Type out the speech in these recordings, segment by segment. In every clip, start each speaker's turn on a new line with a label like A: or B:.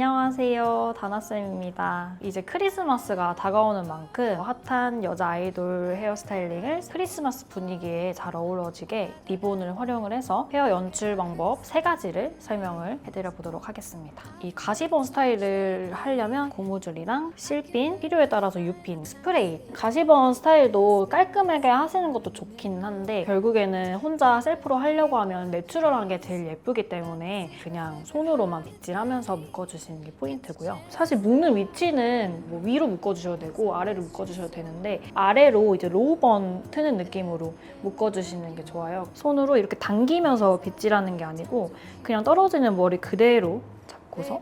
A: 안녕하세요, 다나쌤입니다. 이제 크리스마스가 다가오는 만큼 핫한 여자 아이돌 헤어스타일링을 크리스마스 분위기에 잘 어우러지게 리본을 활용을 해서 헤어 연출 방법 3가지를 설명을 해드려보도록 하겠습니다. 이 가시본 스타일을 하려면 고무줄이랑 실핀, 필요에 따라서 U핀, 스프레이. 가시본 스타일도 깔끔하게 하시는 것도 좋긴 한데 결국에는 혼자 셀프로 하려고 하면 내추럴한 게 제일 예쁘기 때문에 그냥 손으로만 빗질하면서 묶어주시는 게 포인트고요. 사실 묶는 위치는 뭐 위로 묶어주셔도 되고 아래로 묶어주셔도 되는데 아래로 이제 로우번 트는 느낌으로 묶어주시는 게 좋아요. 손으로 이렇게 당기면서 빗질하는 게 아니고 그냥 떨어지는 머리 그대로 잡고서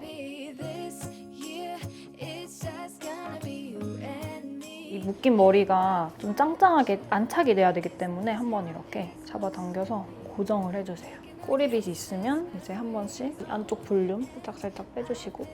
A: 이 묶인 머리가 좀 짱짱하게 안착이 돼야 되기 때문에 한번 이렇게 잡아당겨서 고정을 해주세요. 꼬리빗이 있으면 이제 한 번씩 안쪽 볼륨 살짝 빼주시고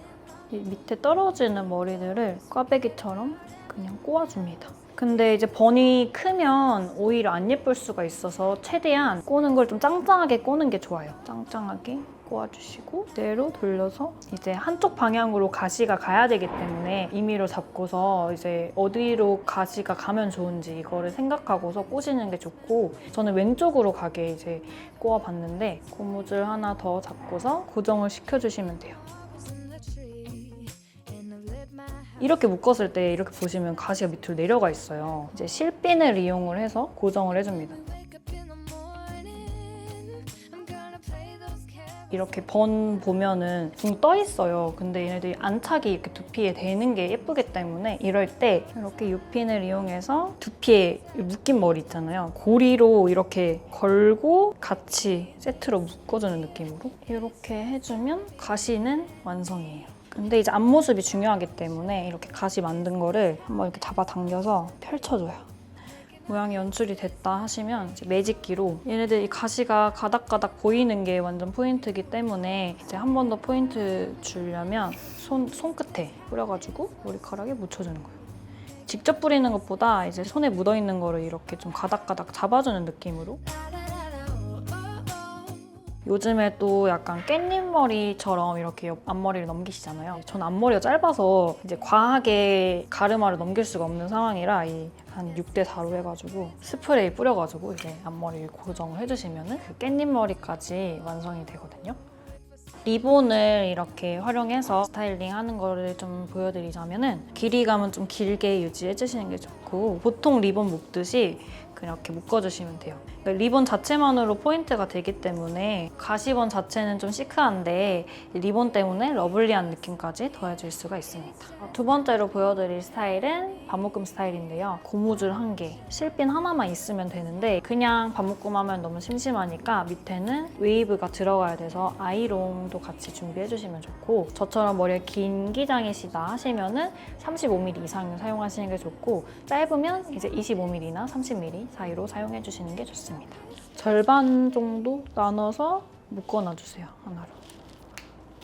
A: 이 밑에 떨어지는 머리들을 꽈배기처럼 그냥 꼬아줍니다. 근데 이제 번이 크면 오히려 안 예쁠 수가 있어서 최대한 꼬는 걸 좀 짱짱하게 꼬는 게 좋아요. 짱짱하게 꼬아주시고 그대로 돌려서 이제 한쪽 방향으로 가시가 가야 되기 때문에 임의로 잡고서 이제 어디로 가시가 가면 좋은지 이거를 생각하고서 꼬시는 게 좋고 저는 왼쪽으로 가게 이제 꼬아봤는데 고무줄 하나 더 잡고서 고정을 시켜주시면 돼요. 이렇게 묶었을 때 이렇게 보시면 가시가 밑으로 내려가 있어요. 이제 실핀을 이용을 해서 고정을 해줍니다. 이렇게 번 보면은 붕 떠 있어요. 근데 얘네들이 안착이 이렇게 두피에 되는 게 예쁘기 때문에 이럴 때 이렇게 U핀을 이용해서 두피에 묶인 머리 있잖아요. 고리로 이렇게 걸고 같이 세트로 묶어주는 느낌으로 이렇게 해주면 가시는 완성이에요. 근데 이제 앞모습이 중요하기 때문에 이렇게 가시 만든 거를 한번 이렇게 잡아당겨서 펼쳐줘요. 모양이 연출이 됐다 하시면 이제 매직기로 얘네들 이 가시가 가닥가닥 보이는 게 완전 포인트이기 때문에 이제 한 번 더 포인트 주려면 손끝에 뿌려가지고 머리카락에 묻혀주는 거예요. 직접 뿌리는 것보다 이제 손에 묻어있는 거를 이렇게 좀 가닥가닥 잡아주는 느낌으로 요즘에 또 약간 깻잎머리처럼 이렇게 앞머리를 넘기시잖아요. 전 앞머리가 짧아서 이제 과하게 가르마를 넘길 수가 없는 상황이라 한 6대4로 해가지고 스프레이 뿌려가지고 이제 앞머리를 고정을 해주시면 그 깻잎머리까지 완성이 되거든요. 리본을 이렇게 활용해서 스타일링 하는 거를 좀 보여드리자면은 길이감은 좀 길게 유지해주시는 게 좋고 보통 리본 묶듯이 그렇게 묶어주시면 돼요. 그러니까 리본 자체만으로 포인트가 되기 때문에 가시본 자체는 좀 시크한데 리본 때문에 러블리한 느낌까지 더해줄 수가 있습니다. 두 번째로 보여드릴 스타일은 반묶음 스타일인데요. 고무줄 1개, 실핀 하나만 있으면 되는데 그냥 반묶음 하면 너무 심심하니까 밑에는 웨이브가 들어가야 돼서 아이롱도 같이 준비해주시면 좋고 저처럼 머리가 긴 기장이시다 하시면은 35mm 이상을 사용하시는 게 좋고 짧으면 이제 25mm나 30mm 사이로 사용해주시는 게 좋습니다. 절반 정도 나눠서 묶어놔주세요, 하나로.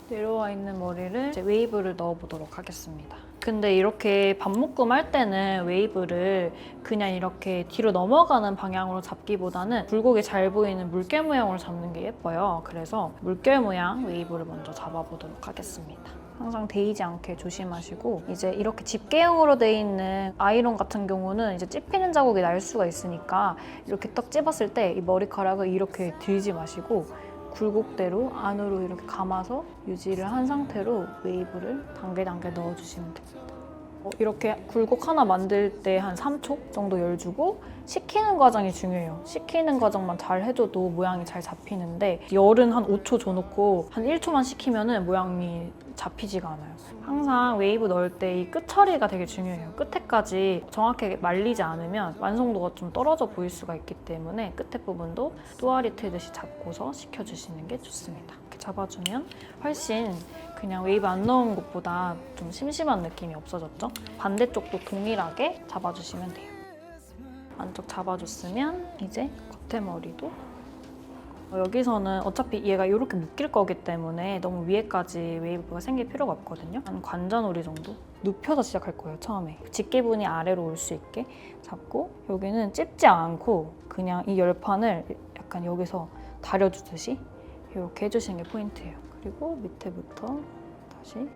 A: 내려와 있는 머리를 이제 웨이브를 넣어보도록 하겠습니다. 근데 이렇게 반묶음 할 때는 웨이브를 그냥 이렇게 뒤로 넘어가는 방향으로 잡기보다는 굴곡이 잘 보이는 물결 모양으로 잡는 게 예뻐요. 그래서 물결 모양 웨이브를 먼저 잡아보도록 하겠습니다. 항상 데이지 않게 조심하시고 이제 이렇게 집게형으로 돼 있는 아이롱 같은 경우는 이제 찝히는 자국이 날 수가 있으니까 이렇게 딱 찝었을 때 이 머리카락을 이렇게 들지 마시고 굴곡대로 안으로 이렇게 감아서 유지를 한 상태로 웨이브를 단계 넣어주시면 됩니다. 이렇게 굴곡 하나 만들 때 한 3초 정도 열 주고 식히는 과정이 중요해요. 식히는 과정만 잘 해줘도 모양이 잘 잡히는데 열은 한 5초 줘놓고 한 1초만 식히면 모양이 잡히지가 않아요. 항상 웨이브 넣을 때 이 끝 처리가 되게 중요해요. 끝에까지 정확하게 말리지 않으면 완성도가 좀 떨어져 보일 수가 있기 때문에 끝에 부분도 또아리 트듯이 잡고서 식혀주시는 게 좋습니다. 이렇게 잡아주면 훨씬 그냥 웨이브 안 넣은 것보다 좀 심심한 느낌이 없어졌죠? 반대쪽도 동일하게 잡아주시면 돼요. 안쪽 잡아줬으면 이제 겉에 머리도 여기서는 어차피 얘가 이렇게 묶일 거기 때문에 너무 위에까지 웨이브가 생길 필요가 없거든요. 한 관자놀이 정도? 눕혀서 시작할 거예요, 처음에. 집게분이 아래로 올 수 있게 잡고 여기는 찝지 않고 그냥 이 열판을 약간 여기서 다려주듯이 이렇게 해주시는 게 포인트예요. 그리고 밑에부터 다시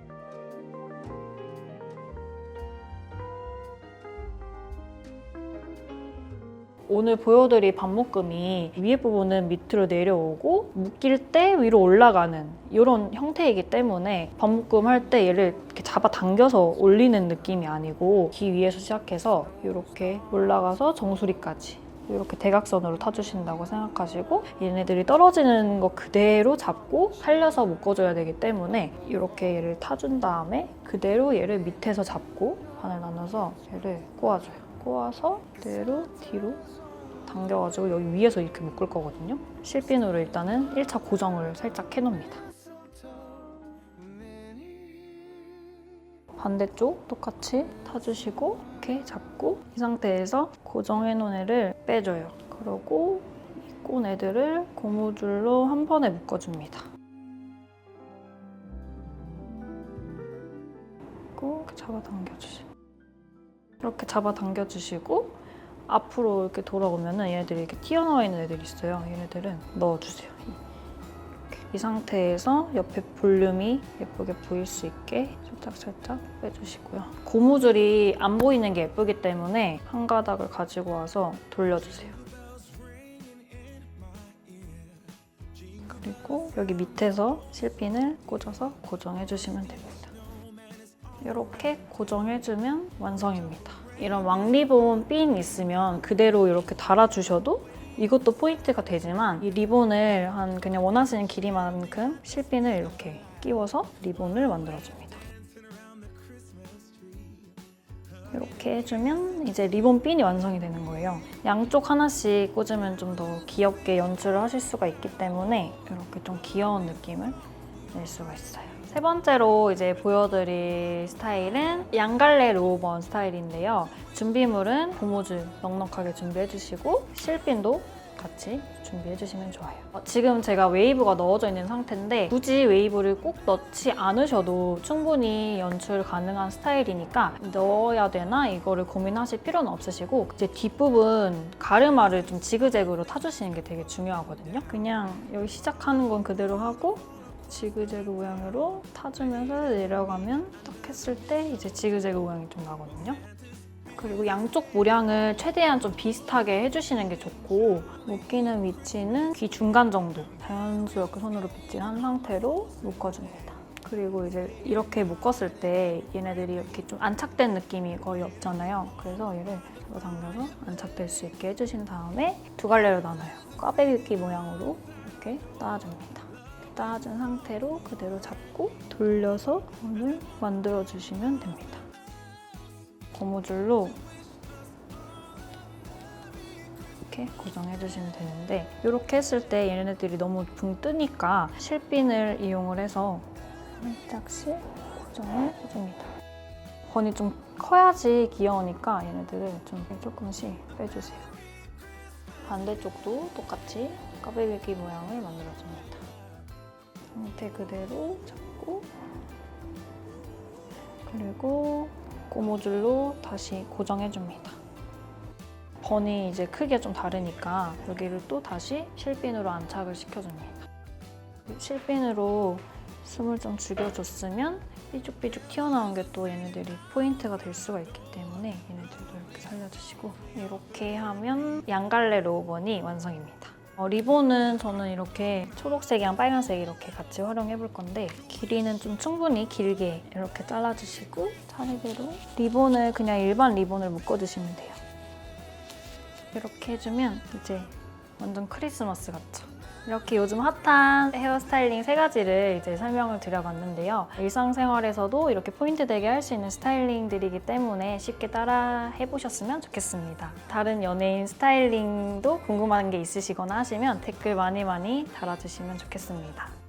A: 오늘 보여드릴 반묶음이 위에 부분은 밑으로 내려오고 묶일 때 위로 올라가는 이런 형태이기 때문에 반묶음 할 때 얘를 이렇게 잡아당겨서 올리는 느낌이 아니고 귀 위에서 시작해서 이렇게 올라가서 정수리까지 이렇게 대각선으로 타주신다고 생각하시고 얘네들이 떨어지는 거 그대로 잡고 살려서 묶어줘야 되기 때문에 이렇게 얘를 타준 다음에 그대로 얘를 밑에서 잡고 반을 나눠서 얘를 꼬아줘요. 꼬아서 그대로 뒤로 당겨가지고 여기 위에서 이렇게 묶을 거거든요. 실핀으로 일단은 1차 고정을 살짝 해놓습니다. 반대쪽 똑같이 타주시고 이렇게 잡고 이 상태에서 고정해놓은 애를 빼줘요. 그러고 이 꼰 애들을 고무줄로 한 번에 묶어줍니다. 그리고 이렇게 잡아당겨주시고 이렇게 잡아당겨주시고 앞으로 이렇게 돌아오면 얘네들이 이렇게 튀어나와 있는 애들이 있어요. 얘네들은 넣어주세요. 이 상태에서 옆에 볼륨이 예쁘게 보일 수 있게 살짝 빼주시고요. 고무줄이 안 보이는 게 예쁘기 때문에 한 가닥을 가지고 와서 돌려주세요. 그리고 여기 밑에서 실핀을 꽂아서 고정해주시면 됩니다. 이렇게 고정해주면 완성입니다. 이런 왕리본 핀 있으면 그대로 이렇게 달아주셔도 이것도 포인트가 되지만 이 리본을 한 그냥 원하시는 길이만큼 실핀을 이렇게 끼워서 리본을 만들어줍니다. 이렇게 해주면 이제 리본 핀이 완성이 되는 거예요. 양쪽 하나씩 꽂으면 좀 더 귀엽게 연출을 하실 수가 있기 때문에 이렇게 좀 귀여운 느낌을 낼 수가 있어요. 세 번째로 이제 보여드릴 스타일은 양갈래 로우번 스타일인데요. 준비물은 고무줄 넉넉하게 준비해주시고 실핀도 같이 준비해주시면 좋아요. 지금 제가 웨이브가 넣어져 있는 상태인데 굳이 웨이브를 꼭 넣지 않으셔도 충분히 연출 가능한 스타일이니까 넣어야 되나 이거를 고민하실 필요는 없으시고 이제 뒷부분 가르마를 좀 지그재그로 타주시는 게 되게 중요하거든요. 그냥 여기 시작하는 건 그대로 하고 지그재그 모양으로 타주면서 내려가면 딱 했을 때 이제 지그재그 모양이 좀 나거든요. 그리고 양쪽 모양을 최대한 좀 비슷하게 해주시는 게 좋고 묶이는 위치는 귀 중간 정도 자연스럽게 손으로 빗질한 상태로 묶어줍니다. 그리고 이제 이렇게 묶었을 때 얘네들이 이렇게 좀 안착된 느낌이 거의 없잖아요. 그래서 얘를 당겨서 안착될 수 있게 해주신 다음에 두 갈래로 나눠요. 꽈배기 모양으로 이렇게 따줍니다. 따준 상태로 그대로 잡고 돌려서 원을 만들어주시면 됩니다. 고무줄로 이렇게 고정해주시면 되는데 이렇게 했을 때 얘네들이 너무 붕 뜨니까 실핀을 이용을 해서 살짝씩 고정을 해줍니다. 번이 좀 커야지 귀여우니까 얘네들을 좀 조금씩 빼주세요. 반대쪽도 똑같이 꽈배기 모양을 만들어줍니다. 상태 그대로 잡고 그리고 고무줄로 다시 고정해줍니다. 번이 이제 크기가 좀 다르니까 여기를 또 다시 실핀으로 안착을 시켜줍니다. 실핀으로 숨을 좀 죽여줬으면 삐죽삐죽 튀어나온 게 또 얘네들이 포인트가 될 수가 있기 때문에 얘네들도 이렇게 살려주시고 이렇게 하면 양갈래 로우번이 완성입니다. 리본은 저는 이렇게 초록색이랑 빨간색 이렇게 같이 활용해 볼 건데 길이는 좀 충분히 길게 이렇게 잘라주시고 차례대로 리본을 그냥 일반 리본을 묶어주시면 돼요. 이렇게 해주면 이제 완전 크리스마스 같죠? 이렇게 요즘 핫한 헤어스타일링 3가지를 이제 설명을 드려봤는데요. 일상생활에서도 이렇게 포인트 되게 할 수 있는 스타일링들이기 때문에 쉽게 따라 해보셨으면 좋겠습니다. 다른 연예인 스타일링도 궁금한 게 있으시거나 하시면 댓글 많이 달아주시면 좋겠습니다.